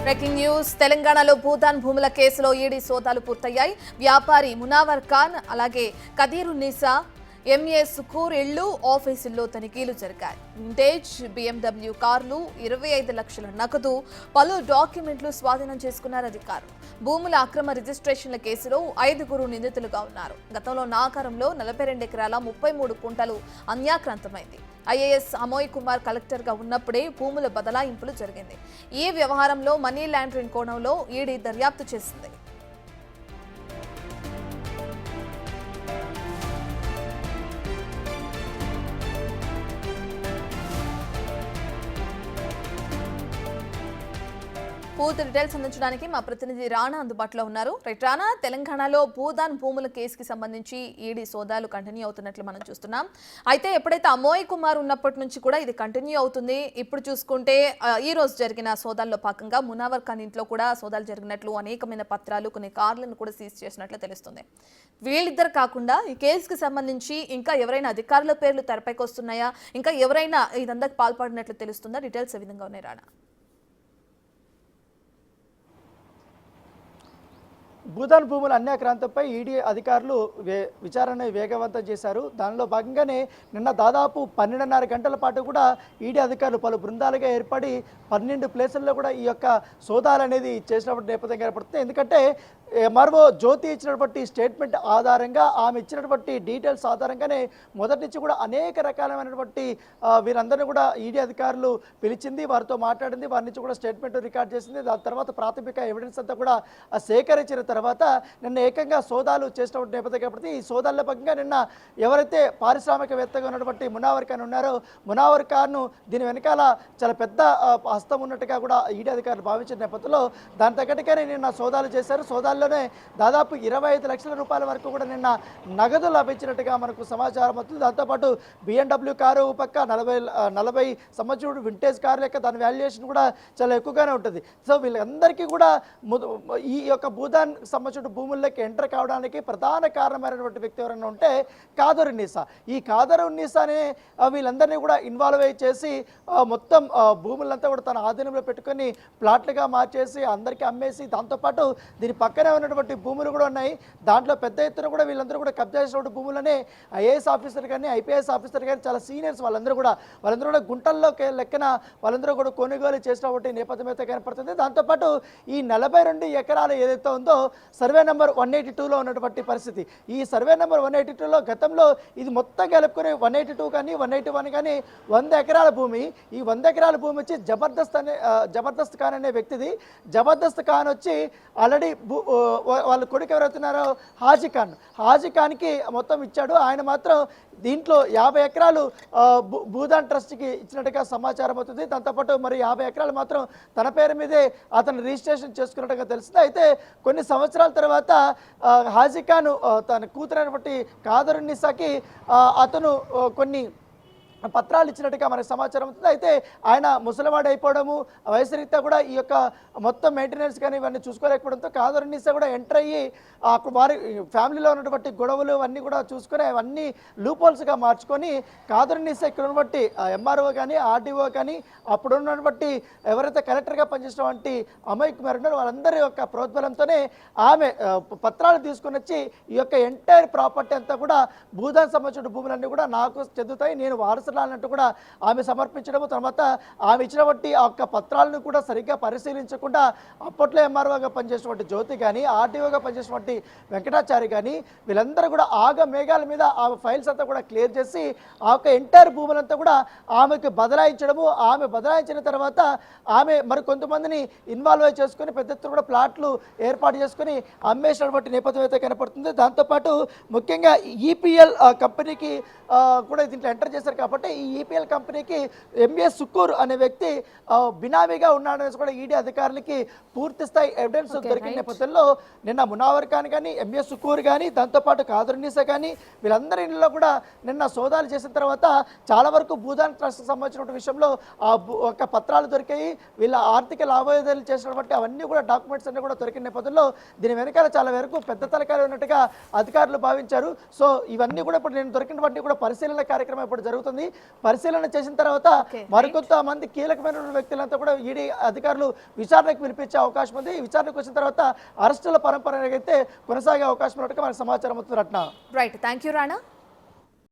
Breaking news తెలంగాణలో భూతాన్ భూముల కేసులో ఈడీ సోదాలు పూర్తయ్యాయి. వ్యాపారి మునావర్ ఖాన్ అలాగే కదీరున్నీసా ఎంఏ సుకూర్ ఇళ్లు ఆఫీసుల్లో తనిఖీలు జరిగాయి. వింటేజ్ BMW కార్లు 25 లక్షల నగదు పలు డాక్యుమెంట్లు స్వాధీనం చేసుకున్నారు అధికారులు. భూముల అక్రమ రిజిస్ట్రేషన్ల కేసులో 5 నిందితులుగా ఉన్నారు. గతంలో నాకారంలో 42 ఎకరాల 33 కుంటలు అన్యాక్రాంతమైంది. IAS అమోయ్ కుమార్ కలెక్టర్గా ఉన్నప్పుడే భూముల బదలాయింపులు జరిగింది. ఈ వ్యవహారంలో మనీ లాండరింగ్ కోణంలో ఈడీ దర్యాప్తు చేసింది. పూర్తి డీటెయిల్స్ అందించడానికి మా ప్రతినిధి రాణా అందుబాటులో ఉన్నారు. రైట్ రాణా, తెలంగాణలో భూదాన్ భూముల కేసుకి సంబంధించి ఈడీ సోదాలు కంటిన్యూ అవుతున్నట్లు మనం చూస్తున్నాం. అయితే ఎప్పుడైతే అమోయ్ కుమార్ ఉన్నప్పటి నుంచి కూడా ఇది కంటిన్యూ అవుతుంది. ఇప్పుడు చూసుకుంటే ఈ రోజు జరిగిన సోదాల్లో భాగంగా మునావర్ ఖాన్ ఇంట్లో కూడా సోదాలు జరిగినట్లు, అనేకమైన పత్రాలు, కొన్ని కార్లను కూడా సీజ్ చేసినట్లు తెలుస్తుంది. వీళ్ళిద్దరు కాకుండా ఈ కేసుకి సంబంధించి ఇంకా ఎవరైనా అధికారుల పేర్లు తెరపైకి వస్తున్నాయా, ఇంకా ఎవరైనా ఇదంతా పాల్పడినట్లు తెలుస్తుందా? డీటెయిల్స్ ఏ విధంగా ఉన్నాయి రాణా? భూదాన్ భూముల అన్యాక్రాంతంపై ఈడీ అధికారులు విచారణ వేగవంతం చేశారు. దానిలో భాగంగానే నిన్న దాదాపు 12.5 గంటల పాటు కూడా ఈడీ అధికారులు పలు బృందాలుగా ఏర్పడి 12 ప్లేసుల్లో కూడా ఈ యొక్క సోదాలు అనేది చేసినటువంటి నేపథ్యం ఏర్పడుతుంది. ఎందుకంటే మరో జ్యోతి ఇచ్చినటువంటి స్టేట్మెంట్ ఆధారంగా, ఆమె ఇచ్చినటువంటి డీటెయిల్స్ ఆధారంగానే మొదటి నుంచి కూడా అనేక రకాలైనటువంటి వీరందరినీ కూడా ఈడీ అధికారులు పిలిచింది, వారితో మాట్లాడింది, వారి నుంచి కూడా స్టేట్మెంట్ రికార్డ్ చేసింది. దాని తర్వాత ప్రాథమిక ఎవిడెన్స్ అంతా కూడా సేకరించిన తర్వాత నిన్న ఏకంగా సోదాలు చేసినటువంటి నేపథ్యం ఏర్పడుతుంది. ఈ సోదాల్లో భాగంగా నిన్న ఎవరైతే పారిశ్రామికవేత్తగా ఉన్నటువంటి మునావర్ ఖాన్ ఉన్నారో, మునావర్ ఖాన్ దీని వెనకాల చాలా పెద్ద హస్తం ఉన్నట్టుగా కూడా ఈడీ అధికారులు భావించిన నేపథ్యంలో దాని తగ్గట్టుగానే నిన్న సోదాలు చేశారు. సోదాల్లోనే దాదాపు 25 లక్షల రూపాయల వరకు కూడా నిన్న నగదు లభించినట్టుగా మనకు సమాచారం అవుతుంది. దాంతోపాటు BMW కారు పక్క 40 సంవత్సరం వింటేజ్ కారు లెక్క దాని వాల్యుయేషన్ కూడా చాలా ఎక్కువగానే ఉంటుంది. సో వీళ్ళందరికీ కూడా ఈ యొక్క భూదాన్ సంబంధించిన భూముల్లోకి ఎంటర్ కావడానికి ప్రధాన కారణమైనటువంటి వ్యక్తి ఎవరైనా ఉంటే కాదరున్నీసా. ఈ కాదరున్నీసానే వీళ్ళందరినీ కూడా ఇన్వాల్వ్ అయ్యి చేసి మొత్తం భూములంతా కూడా తన ఆధీనంలో పెట్టుకొని ప్లాట్లుగా మార్చేసి అందరికీ అమ్మేసి, దాంతోపాటు దీని పక్కనే ఉన్నటువంటి భూములు కూడా ఉన్నాయి. దాంట్లో పెద్ద ఎత్తున కూడా వీళ్ళందరూ కూడా కబ్జా చేసినటువంటి భూములనే IAS ఆఫీసర్ కానీ IPS ఆఫీసర్ కానీ చాలా సీనియర్స్ వాళ్ళందరూ కూడా గుంటల్లో లెక్కన వాళ్ళందరూ కూడా కొనుగోలు చేసినటువంటి నేపథ్యం అయితే కనపడుతుంది. దాంతోపాటు ఈ 42 ఎకరాలు ఏదైతే ఉందో సర్వే నెంబర్ 182లో ఉన్నటువంటి పరిస్థితి. ఈ సర్వే నెంబర్ 182లో గతంలో ఇది మొత్తం కలుపుకొని 182 కానీ 181 కానీ 100 ఎకరాల భూమి. ఈ 100 ఎకరాల భూమి వచ్చి జబర్దస్త్ ఖాన్ అనే వ్యక్తిది. జబర్దస్త్ ఖాన్ వచ్చి ఆల్రెడీ వాళ్ళ కొడుకు ఎవరైతున్నారో హాజీ ఖాన్కి మొత్తం ఇచ్చాడు. ఆయన మాత్రం దీంట్లో 50 ఎకరాలు భూదాన్ ట్రస్ట్కి ఇచ్చినట్టుగా సమాచారం అవుతుంది. దాంతోపాటు మరి 50 ఎకరాలు మాత్రం తన పేరు మీదే అతను రిజిస్ట్రేషన్ చేసుకున్నట్టుగా తెలిసింది. అయితే కొన్ని సంవత్సరాల తర్వాత హాజీ ఖాన్ తన కూతురైనటువంటి కాదరున్నీసాకి అతను కొన్ని పత్రాలు ఇచ్చినట్టుగా మనకు సమాచారం అవుతుంది. అయితే ఆయన ముసలివాడు అయిపోవడము, వయసు రీత్యా కూడా ఈ యొక్క మొత్తం మెయింటెనెన్స్ కానీ ఇవన్నీ చూసుకోలేకపోవడంతో కాదరున్నీసా కూడా ఎంటర్ అయ్యి వారి ఫ్యామిలీలో ఉన్నటువంటి గొడవలు అవన్నీ కూడా చూసుకొని అవన్నీ లూపోల్స్గా మార్చుకొని కాదరున్నీసా ఇక్కడ ఉన్నటువంటి MRO కానీ RDO కానీ అప్పుడు ఉన్నటువంటి ఎవరైతే కలెక్టర్గా పనిచేసినటువంటి అమోయ్ కుమార్ ఉన్నారో వాళ్ళందరి యొక్క ప్రోద్బలంతోనే ఆమె పత్రాలు తీసుకుని వచ్చి ఈ యొక్క ఎంటైర్ ప్రాపర్టీ అంతా కూడా భూదాన్ సంబంధించిన భూములన్నీ కూడా నాకు చెందుతాయి, నేను వారసులు అన్నట్టు కూడా ఆమె సమర్పించడము. తర్వాత ఆమె ఇచ్చినటువంటి ఆ యొక్క పత్రాలను కూడా సరిగ్గా పరిశీలించకుండా అప్పట్లో MROగా పనిచేసినటువంటి జ్యోతి కానీ RDOగా పనిచేసినటువంటి వెంకటాచారి కానీ వీళ్ళందరూ కూడా మేఘాల మీద ఆమె ఫైల్స్ అంతా కూడా క్లియర్ చేసి ఆ యొక్క ఎంటైర్ భూములంతా కూడా ఆమెకు బదలాయించడము. ఆమె బదలాయించిన తర్వాత ఆమె మరి కొంతమందిని ఇన్వాల్వ్ అయి చేసుకుని పెద్ద ఎత్తున కూడా ప్లాట్లు ఏర్పాటు చేసుకుని అమ్మేసినటువంటి నేపథ్యం అయితే కనపడుతుంది. దాంతోపాటు ముఖ్యంగా EPL కంపెనీకి కూడా దీంట్లో ఎంటర్ చేశారు కాబట్టి ఈ EPL కంపెనీకి MA సుకూర్ అనే వ్యక్తి బినామీగా ఉన్నాడనేసి కూడా ఈడీ అధికారులకి పూర్తి స్థాయి ఎవిడెన్స్ దొరికిన నేపథ్యంలో నిన్న మునావర్ ఖాన్ కానీ MA సుకూర్ కానీ దాంతోపాటు కాదరున్నీసా కానీ వీళ్ళందరి ఇళ్ళలో కూడా నిన్న సోదాలు చేసిన తర్వాత చాలా వరకు భూదాన్ ట్రస్ట్కి సంబంధించిన విషయంలో ఒక పత్రాలు దొరికాయి. వీళ్ళ ఆర్థిక లావాదేవీలు చేసినటువంటి అవన్నీ కూడా డాక్యుమెంట్స్ అన్నీ కూడా దొరికిన నేపథ్యంలో దీని వెనకాల చాలా వరకు పెద్ద తలకాయలు ఉన్నట్టుగా అధికారులు భావించారు. సో ఇవన్నీ కూడా ఇప్పుడు నేను దొరికినటువంటి కూడా పరిశీలన కార్యక్రమం ఇప్పుడు జరుగుతుంది. పరిశీలన చేసిన తర్వాత మరికొంతమంది కీలకమైన వ్యక్తులంతా కూడా ఈడీ అధికారులు విచారణకు పిలిపించే అవకాశం ఉంది. విచారణకు వచ్చిన తర్వాత అరెస్టుల పరంపర అయితే కొనసాగే అవకాశం ఉన్నట్టుగా మనకు సమాచారం అవుతుంది. Ratna. Right, thank you Rana.